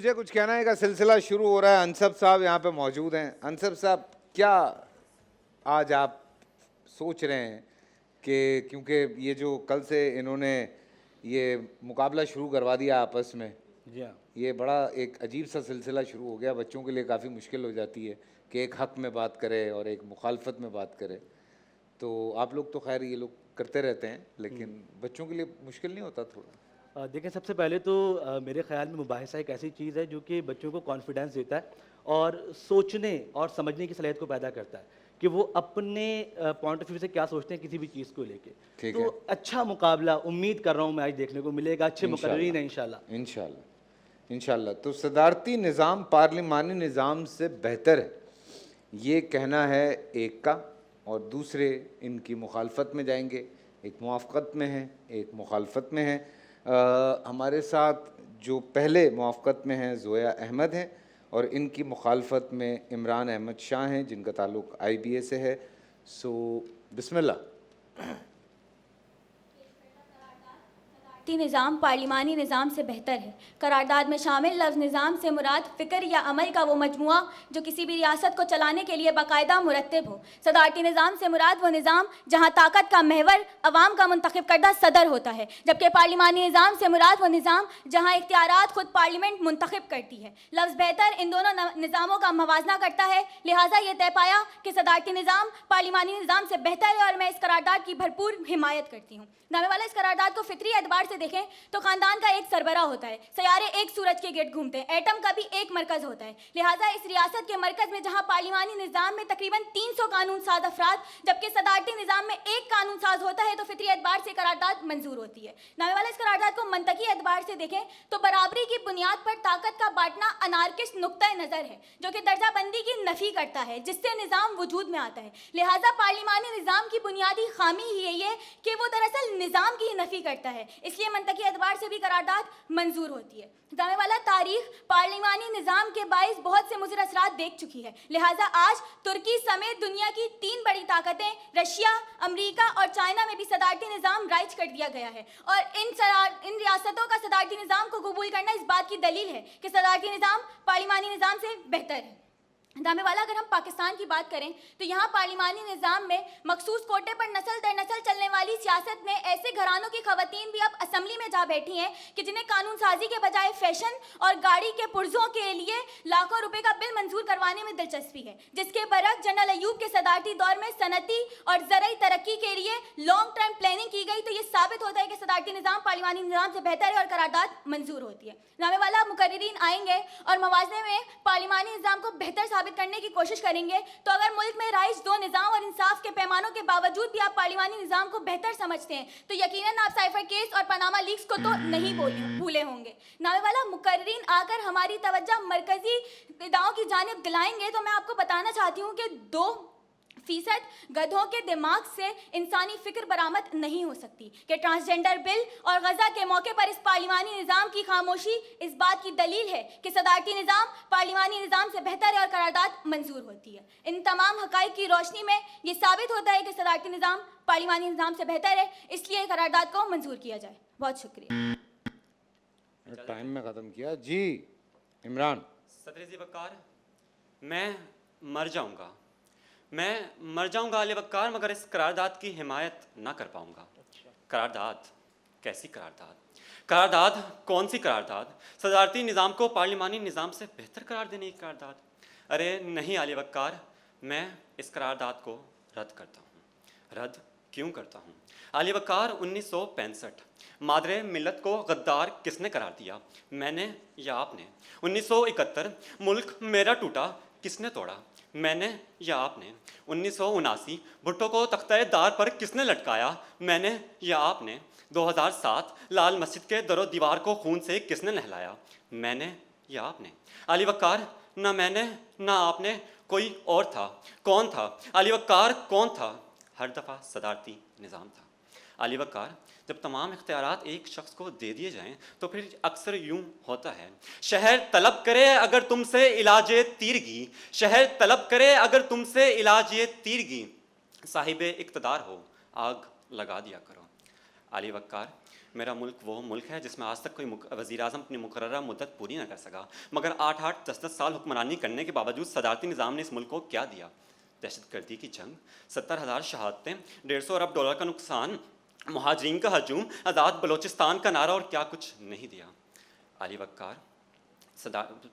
مجھے کچھ کہنا ہے کا سلسلہ شروع ہو رہا ہے. انصب صاحب یہاں پہ موجود ہیں. انصب صاحب کیا آج آپ سوچ رہے ہیں کہ کیونکہ یہ جو کل سے انہوں نے یہ مقابلہ شروع کروا دیا آپس میں, یہ بڑا ایک عجیب سا سلسلہ شروع ہو گیا. بچوں کے لیے کافی مشکل ہو جاتی ہے کہ ایک حق میں بات کرے اور ایک مخالفت میں بات کرے. تو آپ لوگ تو خیر یہ لوگ کرتے رہتے ہیں, لیکن بچوں کے لیے مشکل نہیں ہوتا تھوڑا؟ دیکھیں, سب سے پہلے تو میرے خیال میں مباحثہ ایک ایسی چیز ہے جو کہ بچوں کو کانفیڈنس دیتا ہے اور سوچنے اور سمجھنے کی صلاحیت کو پیدا کرتا ہے کہ وہ اپنے پوائنٹ آف ویو سے کیا سوچتے ہیں کسی بھی چیز کو لے کے. تو اچھا مقابلہ امید کر رہا ہوں میں آج دیکھنے کو ملے گا, اچھے مقررین ہیں انشاءاللہ. انشاءاللہ. تو صدارتی نظام پارلیمانی نظام سے بہتر ہے, یہ کہنا ہے ایک کا, اور دوسرے ان کی مخالفت میں جائیں گے. ایک موافقت میں ہیں, ایک مخالفت میں ہیں. ہمارے ساتھ جو پہلے موافقت میں ہیں زویا احمد ہیں, اور ان کی مخالفت میں عمران احمد شاہ ہیں جن کا تعلق آئی بی اے سے ہے. سو بسم اللہ. نظام پارلیمانی نظام سے بہتر ہے. قرارداد میں شامل لفظ نظام سے مراد فکر یا عمل کا وہ مجموعہ جو کسی بھی ریاست کو چلانے کے لیے باقاعدہ مرتب ہو. صدارتی نظام سے مراد وہ نظام جہاں طاقت کا محور عوام کا منتخب کردہ صدر ہوتا ہے, جبکہ پارلیمانی نظام سے مراد وہ نظام جہاں اختیارات خود پارلیمنٹ منتخب کرتی ہے. لفظ بہتر ان دونوں نظاموں کا موازنہ کرتا ہے, لہٰذا یہ طے پایا کہ صدارتی نظام پارلیمانی نظام سے بہتر ہے, اور میں اس قرارداد کی بھرپور حمایت کرتی ہوں. نامے والا اس قرارداد کو فطری اعتبار سے دیکھیں تو خاندان کا ایک سربراہ ہوتا ہے, سیارے ایک سورج کے گرد گھومتے ہیں, ایٹم کا بھی ایک مرکز ہوتا ہے. لہٰذا اس ریاست کے مرکز میں جہاں پارلیمانی نظام میں تقریباً 300 قانون ساز افراد جبکہ صدارتی نظام میں ایک قانون ساز ہوتا ہے, تو فطری اعتبار سے قرارداد منظور ہوتی ہے. نامے والا اس قرارداد کو منطقی اعتبار سے دیکھیں تو برابری کی بنیاد پر طاقت کا بانٹنا انارکسٹ نقطۂ نظر ہے جو کہ درجہ بندی کی نفی کرتا ہے جس سے نظام وجود میں آتا ہے. لہٰذا پارلیمانی نظام کی بنیادی خامی ہی یہی ہے کہ وہ دراصل نظام کی ہی نفی کرتا ہے, اس لیے منطقی اعتبار سے بھی قرارداد منظور ہوتی ہے. دامے والا تاریخ پارلیمانی نظام کے باعث بہت سے مضر اثرات دیکھ چکی ہے. لہٰذا آج ترکی سمیت دنیا کی 3 بڑی طاقتیں رشیا, امریکہ اور چائنا میں بھی صدارتی نظام رائج کر دیا گیا ہے, اور ان ریاستوں کا صدارتی نظام کو قبول کرنا اس بات کی دلیل ہے کہ صدارتی نظام پارلیمانی نظام سے بہتر ہے. دامے والا اگر ہم پاکستان کی بات کریں تو یہاں پارلیمانی نظام میں مخصوص کوٹے پر نسل در نسل چلنے والی سیاست میں ایسے گھرانوں کی خواتین بھی اب اسمبلی میں جا بیٹھی ہیں کہ جنہیں قانون سازی کے بجائے فیشن اور گاڑی کے پرزوں کے لیے لاکھوں روپے کا بل منظور کروانے میں دلچسپی ہے, جس کے برعکس جنرل ایوب کے صدارتی دور میں صنعتی اور زرعی ترقی کے لیے لانگ ٹرم پلاننگ کی گئی. تو یہ ثابت ہوتا ہے کہ صدارتی نظام پارلیمانی نظام سے بہتر ہے اور قرارداد منظور ہوتی ہے. نامے والا مقررین آئیں گے اور موازنے میں پارلیمانی نظام کو بہتر ثابت کرنے کی کوشش کریں گے, تو اگر ملک میں رائج 2 نظام اور انصاف کے پیمانوں کے باوجود بھی آپ پارلیمانی نظام کو بہتر سمجھتے ہیں تو یقیناً آپ سائفر کیس اور پاناما لیکس کو تو نہیں بھولے ہوں گے. نامے والا مقررین آ کر ہماری توجہ مرکزی اداروں کی جانب دلائیں گے تو میں آپ کو بتانا چاہتی ہوں کہ 2% گدھوں کے دماغ سے انسانی فکر برآمد نہیں ہو سکتی کہ ٹرانسجنڈر بل اور غزہ کے موقع پر اس پارلیمانی نظام کی خاموشی اس بات کی دلیل ہے کہ صدارتی نظام پارلیمانی نظام سے بہتر ہے اور قرارداد منظور ہوتی ہے. ان تمام حقائق کی روشنی میں یہ ثابت ہوتا ہے کہ صدارتی نظام پارلیمانی نظام سے بہتر ہے, اس لیے قرارداد کو منظور کیا جائے. بہت شکریہ. ٹائم میں ختم کیا جی. عمران. صدر ذی وقار, میں مر جاؤں گا علی وقار مگر اس قرارداد کی حمایت نہ کر پاؤں گا. قرارداد کیسی قرارداد کون سی قرارداد؟ صدارتی نظام کو پارلیمانی نظام سے بہتر قرار دینے کی قرارداد؟ ارے نہیں علی وقار, میں اس قرارداد کو رد کرتا ہوں. رد کیوں کرتا ہوں؟ علی وقار, 1965 مادر ملت کو غدار کس نے قرار دیا؟ میں نے یا آپ نے؟ 1971 ملک میرا ٹوٹا کس نے توڑا؟ میں نے یا آپ نے؟ 1979 بھٹو کو تختہ دار پر کس نے لٹکایا؟ میں نے یا آپ نے؟ 2007 لال مسجد کے در و دیوار کو خون سے کس نے نہلایا؟ میں نے یا آپ نے؟ علی وقار, نہ میں نے نہ آپ نے, کوئی اور تھا. کون تھا علی وقار, کون تھا؟ ہر دفعہ صدارتی نظام تھا. علی وقار, جب تمام اختیارات ایک شخص کو دے دیے جائیں تو پھر اکثر یوں ہوتا ہے, شہر طلب کرے اگر تم سے علاج تیرگی, شہر طلب کرے اگر تم سے علاج تیرگی, صاحب اقتدار ہو آگ لگا دیا کرو. علی وقار، میرا ملک وہ ملک ہے جس میں آج تک کوئی وزیر اعظم اپنی مقررہ مدت پوری نہ کر سکا، مگر 8-10 سال حکمرانی کرنے کے باوجود صدارتی نظام نے اس ملک کو کیا دیا؟ دہشت گردی کی جنگ، 70,000 شہادتیں، 150 ارب ڈالر کا نقصان، مہاجرین کا ہجوم، آزاد بلوچستان کا نعرہ، اور کیا کچھ نہیں دیا۔ علی وقار،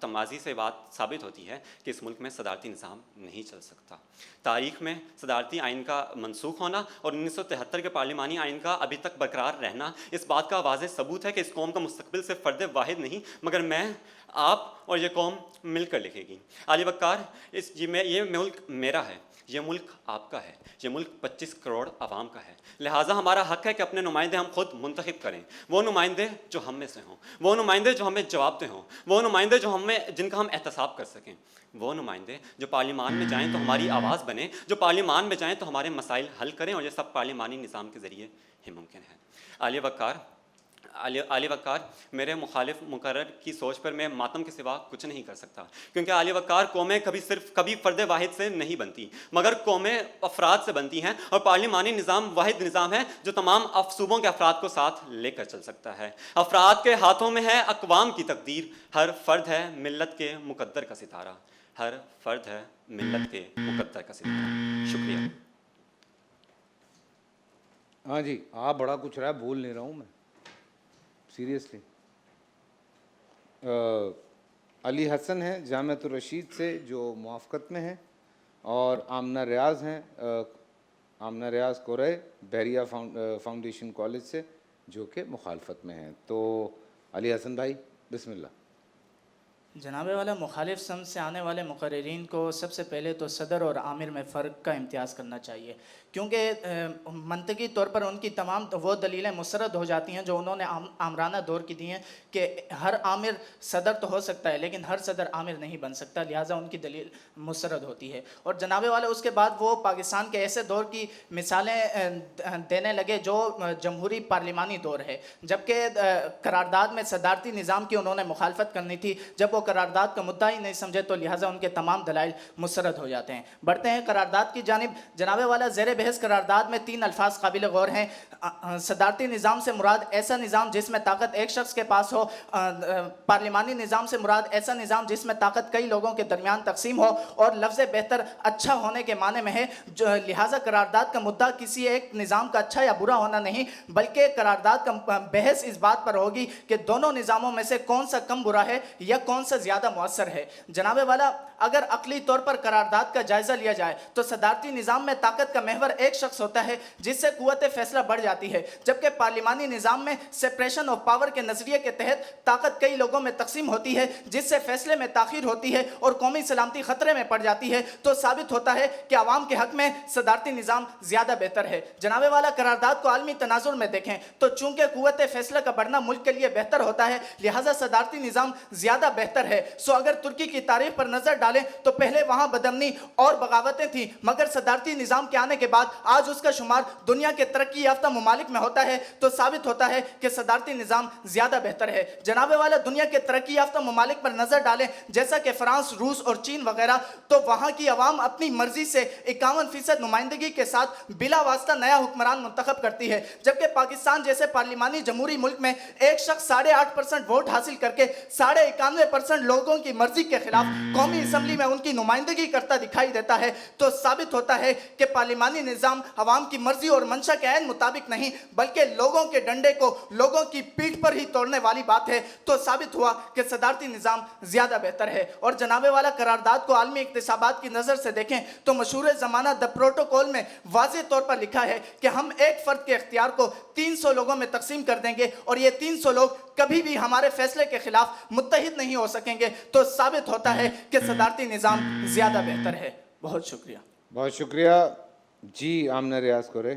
تمازی سے بات ثابت ہوتی ہے کہ اس ملک میں صدارتی نظام نہیں چل سکتا۔ تاریخ میں صدارتی آئین کا منسوخ ہونا اور 1973 کے پارلیمانی آئین کا ابھی تک برقرار رہنا اس بات کا واضح ثبوت ہے کہ اس قوم کا مستقبل صرف فرد واحد نہیں مگر میں، آپ اور یہ قوم مل کر لکھے گی۔ علی وقار، یہ ملک میرا ہے، یہ ملک آپ کا ہے، یہ ملک 25 کروڑ عوام کا ہے، لہٰذا ہمارا حق ہے کہ اپنے نمائندے ہم خود منتخب کریں، وہ نمائندے جو ہم میں سے ہوں، وہ نمائندے جو ہمیں جواب دہ ہوں، وہ نمائندے جو جن کا ہم احتساب کر سکیں، وہ نمائندے جو پارلیمان میں جائیں تو ہماری آواز بنیں، جو پارلیمان میں جائیں تو ہمارے مسائل حل کریں، اور یہ سب پارلیمانی نظام کے ذریعے ہی ممکن ہے۔ علی وقار، میرے مخالف مقرر کی سوچ پر میں ماتم کے سوا کچھ نہیں کر سکتا، کیونکہ علی وقار، قومیں کبھی فرد واحد سے نہیں بنتی مگر قومیں افراد سے بنتی ہیں، اور پارلیمانی نظام واحد نظام ہے جو تمام صوبوں کے افراد کو ساتھ لے کر چل سکتا ہے۔ افراد کے ہاتھوں میں ہے اقوام کی تقدیر، ہر فرد ہے ملت کے مقدر کا ستارہ، ہر فرد ہے ملت کے مقدر کا ستارہ۔ شکریہ۔ ہاں جی، آپ بڑا کچھ رہا ہے، بول نہیں رہا ہوں میں سیریسلی۔ علی حسن ہیں جامعۃ الرشید سے جو موافقت میں ہیں، اور آمنہ ریاض ہیں، آمنہ ریاض کورے بحریہ فاؤنڈیشن کالج سے، جو کہ مخالفت میں ہیں۔ تو علی حسن بھائی، بسم اللہ۔ جناب والا، مخالف سمت سے آنے والے مقررین کو سب سے پہلے تو صدر اور آمر میں فرق کا امتیاز کرنا چاہیے، کیونکہ منطقی طور پر ان کی تمام وہ دلیلیں مسترد ہو جاتی ہیں جو انہوں نے آمرانہ دور کی دی ہیں کہ ہر آمر صدر تو ہو سکتا ہے لیکن ہر صدر آمر نہیں بن سکتا، لہٰذا ان کی دلیل مسترد ہوتی ہے۔ اور جناب والا، اس کے بعد وہ پاکستان کے ایسے دور کی مثالیں دینے لگے جو جمہوری پارلیمانی دور ہے، جبکہ قرارداد میں صدارتی نظام کی انہوں نے مخالفت کرنی تھی، جب وہ قرارداد کا مدعا ہی نہیں سمجھے تو لہٰذا ان کے تمام دلائل مسترد ہو جاتے ہیں۔ بڑھتے ہیں قرارداد کی جانب۔ جناب والا، زیر بحث قرارداد میں 3 الفاظ قابل غور ہیں۔ صدارتی نظام سے مراد ایسا نظام جس میں طاقت ایک شخص کے پاس ہو، پارلیمانی نظام سے مراد ایسا نظام جس میں طاقت کئی لوگوں کے درمیان تقسیم ہو، اور لفظ بہتر اچھا ہونے کے معنی میں ہے، لہٰذا قرارداد کا مدعا کسی ایک نظام کا اچھا یا برا ہونا نہیں، بلکہ قرارداد کا بحث اس بات پر ہوگی کہ دونوں نظاموں میں سے کون سا کم برا ہے یا کون سا زیادہ مؤثر ہے۔ جناب والا، اگر عقلی طور پر قرارداد کا جائزہ لیا جائے تو صدارتی نظام میں طاقت کا محور ایک شخص ہوتا ہے جس سے قوت فیصلہ بڑھ جاتی ہے، جبکہ پارلیمانی نظام میں سپریشن آف پاور کے نظریے کے تحت طاقت کئی لوگوں میں تقسیم ہوتی ہے، جس سے فیصلے میں تاخیر ہوتی ہے اور قومی سلامتی خطرے میں پڑ جاتی ہے، تو ثابت ہوتا ہے کہ عوام کے حق میں صدارتی نظام زیادہ بہتر ہے۔ جناب والا، قرارداد کو عالمی تناظر میں دیکھیں تو چونکہ قوت فیصلہ کا بڑھنا ملک کے لیے بہتر ہوتا ہے، لہٰذا صدارتی نظام زیادہ بہتر ہے۔ سو اگر ترکی کی تاریخ پر نظر ڈالیں تو پہلے وہاں بدامنی اور بغاوتیں تھیں، مگر صدارتی نظام کے آنے کے بعد آج اس کا شمار دنیا کے ترقی یافتہ ممالک میں ہوتا ہے، تو ثابت ہوتا ہے کہ صدارتی نظام زیادہ بہتر ہے۔ جناب والا، دنیا کے ترقی یافتہ ممالک پر نظر ڈالیں جیسا کہ فرانس، روس اور چین وغیرہ، تو وہاں کی عوام اپنی مرضی سے 51% نمائندگی کے ساتھ بلا واسطہ نیا حکمران منتخب کرتی ہے، جبکہ پاکستان جیسے پارلیمانی جمہوری ملک میں ایک شخص 8.5% ووٹ حاصل کر کے 91% لوگوں کی مرضی کے خلاف قومی اسمبلی میں ان کی نمائندگی کرتا دکھائی دیتا ہے، تو ثابت ہوتا ہے کہ پارلیمانی نظام عوام کی مرضی اور منشا کے عین مطابق نہیں بلکہ لوگوں کے ڈنڈے کو لوگوں کی پیٹھ پر ہی توڑنے والی بات ہے، تو ثابت ہوا کہ صدارتی نظام زیادہ بہتر ہے۔ اور جناب والا، قرارداد کو عالمی اقتصابات کی نظر سے دیکھیں تو مشہور زمانہ دا پروٹوکول میں واضح طور پر لکھا ہے کہ ہم ایک فرد کے اختیار کو 300 لوگوں میں تقسیم کر دیں گے، اور یہ 300 لوگ کبھی بھی ہمارے فیصلے کے خلاف متحد نہیں ہو سکیں گے، تو ثابت ہوتا ہے کہ صدارتی نظام زیادہ بہتر ہے۔ بہت شکریہ۔ بہت شکریہ جی۔ آمنہ ریاض کورے،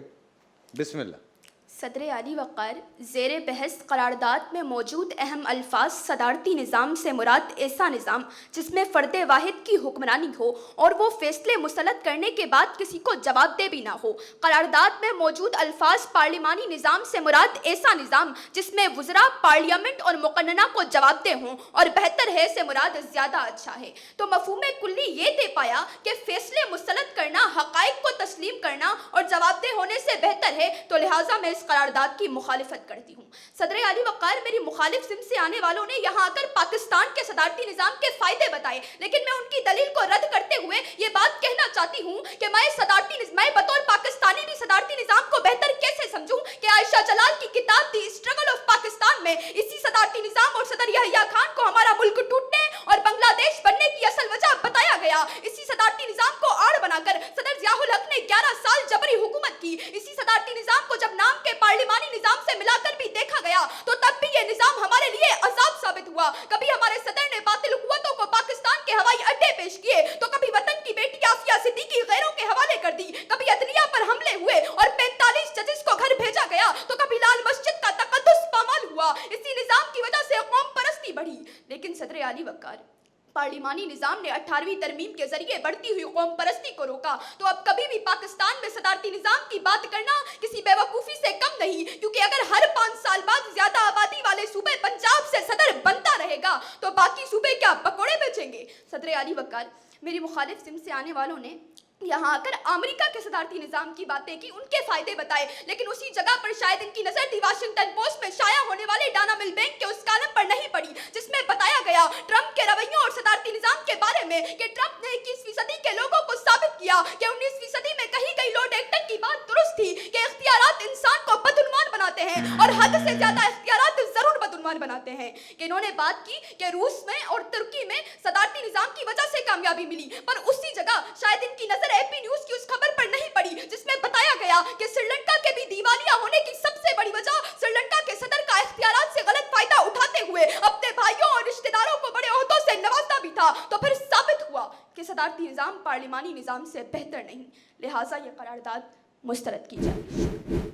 بسم اللہ۔ صدر علی وقار، زیر بحث قرارداد میں موجود اہم الفاظ صدارتی نظام سے مراد ایسا نظام جس میں فرد واحد کی حکمرانی ہو اور وہ فیصلے مسلط کرنے کے بعد کسی کو جواب دہ بھی نہ ہو۔ قرارداد میں موجود الفاظ پارلیمانی نظام سے مراد ایسا نظام جس میں وزراء پارلیمنٹ اور مقننہ کو جواب دہ ہوں، اور بہتر ہے سے مراد زیادہ اچھا ہے۔ تو مفہوم کلی یہ دے پایا کہ فیصلے مسلط کرنا، حقائق کو تسلیم کرنا اور جواب دہ ہونے سے بہتر ہے، تو لہٰذا میں اس قرارداد کی مخالفت کرتی ہوں۔ صدر علی وقار، میری مخالف سمت سے آنے والوں نے یہاں آ کر پاکستان کے صدارتی نظام کے فائدے بتائے، لیکن میں ان کی دلیل کو رد کرتے ہوئے یہ بات کہنا چاہتی ہوں کہ میں بطور پاکستانی بھی صدارتی نظام کو بہتر کیسے سمجھوں کہ عائشہ جلال کی کتاب دی اسٹرگل آف پاکستان میں اسی صدارتی نظام اور صدر یحییٰ خان کو ہمارا ملک ٹوٹنے اور بنگلہ دیش بننے کی اصل وجہ بتایا گیا۔ اسی صدارتی نظام کو آڑ بنا کر صدر ضیاء الحق نے 11 سال جبری حکومت کی۔ اسی صدارتی نظام کو جب نام کے پارلیمانی نظام سے ملا کر بھی دیکھا گیا تو تب بھی یہ نظام ہمارے لیے عذاب ثابت ہوا۔ کبھی ہمارے صدر نے باطل قوتوں کو پاکستان کے ہوائی اڈے پیش کیے تو کبھی وطن کی بیٹی آفیہ صدیقی غیروں کے حوالے کر دی، کبھی عدلیہ پر حملے ہوئے اور 45 ججز کو گھر بھیجا گیا تو کبھی لال مسجد کا تقدس پامال ہوا۔ اسی نظام کی وجہ سے قوم پرستی بڑھی۔ لیکن صدر علی وقار، پارلیمانی نظام نے 18ویں ترمیم کے ذریعے بڑھتی ہوئی قوم پرستی کو روکا، تو اب کبھی بھی پاکستان میں صدارتی نظام کی بات کرنا کسی بے وقوفی سے کم نہیں، کیونکہ اگر ہر 5 سال بعد زیادہ آبادی والے صوبے پنجاب سے صدر بنتا رہے گا تو باقی صوبے کیا پکوڑے بیچیں گے؟ صدر علی وقار، میری مخالف سمت سے آنے والوں نے یہاں آ کر امریکہ کے صدارتی نظام کی باتیں کی، ان کے فائدے بتائے، لیکن اسی جگہ پر شاید ان کی نظر دی واشنگٹن پوسٹ میں شائع ہونے والے ڈانا ملبینک کے اس کالم پر نہیں پڑی جس میں بتایا گیا ٹرمپ کے رویوں اور صدارتی نظام کے بارے میں کہ ٹرمپ نے 21ویں صدی کے لوگوں کو ثابت کیا کہ 19ویں صدی میں کہی گئی لارڈ ایکٹن کی بات درست تھی کہ اختیارات انسان کو بدعنوان بناتے ہیں اور حد سے زیادہ اختیارات ضرور بدعنوان بناتے ہیں، کہ انہوں نے بات کی کہ روس میں اور ترکی میں صدارتی نظام کی وجہ سے کامیابی ملی، پر اسی جگہ شاید ان کی نظر اے پی نیوز کی اس خبر پر نہیں پڑی جس میں بتایا گیا کہ سری لنکا کے بھی دیوالیہ ہونے کی سب سے بڑی وجہ سری لنکا کے صدر کا اختیارات سے غلط فائدہ اٹھاتے ہوئے اپنے بھائیوں اور رشتہ داروں کو بڑے عہدوں سے نوازتا بھی تھا، تو پھر ثابت ہوا کہ صدارتی نظام پارلیمانی نظام سے بہتر نہیں، لہٰذا یہ قرارداد مسترد کی جائے۔